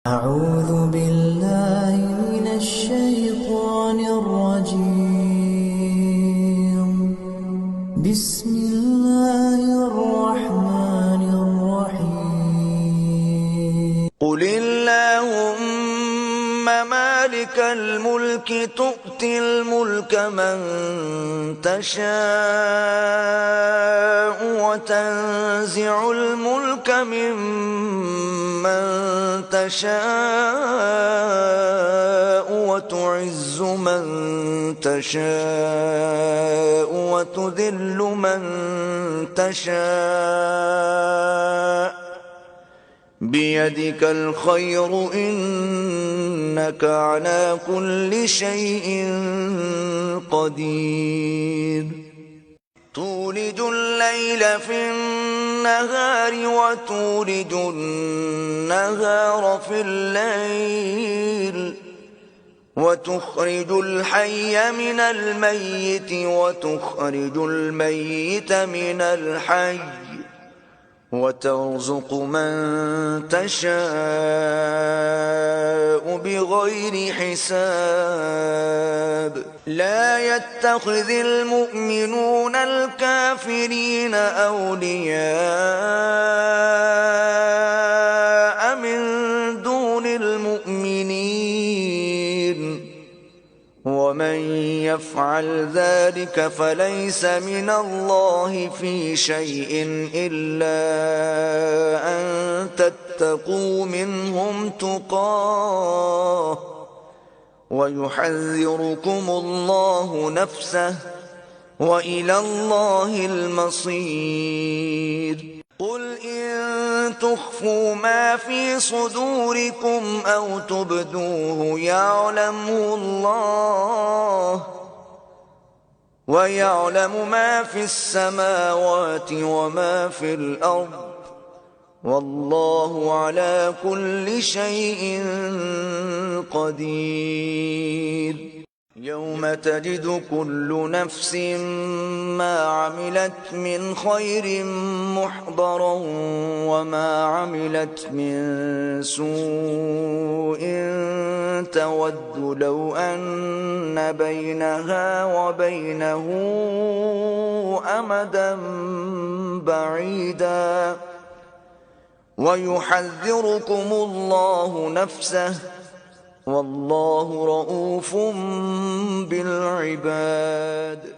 أعوذ بالله من الشيطان الرجيم. بسم الله الرحمن الرحيم. قل اللهم مالك الملك تؤتي الملك من تشاء وتنزع الملك ممن تشاء وتعز من تشاء وتذل من تشاء بيدك الخير إنك على كل شيء قدير. تولج الليل في النهار وتولج النهار في الليل وتخرج الحي من الميت وتخرج الميت من الحي وترزق من تشاء بغير حساب. لا يتخذ المؤمنون الكافرين أولياء من دون المؤمنين ومن يفعل ذلك فليس من الله في شيء إلا أن تتقوا منهم تقاه ويحذركم الله نفسه وإلى الله المصير. قل إن تخفوا ما في صدوركم أو تبدوه يعلمه الله ويعلم ما في السماوات وما في الأرض والله على كل شيء قدير. يوم تجد كل نفس ما عملت من خير محضرا وما عملت من سوء تود لو أن بينها وبينه أمدا بعيدا ويحذركم الله نفسه والله رؤوف بالعباد.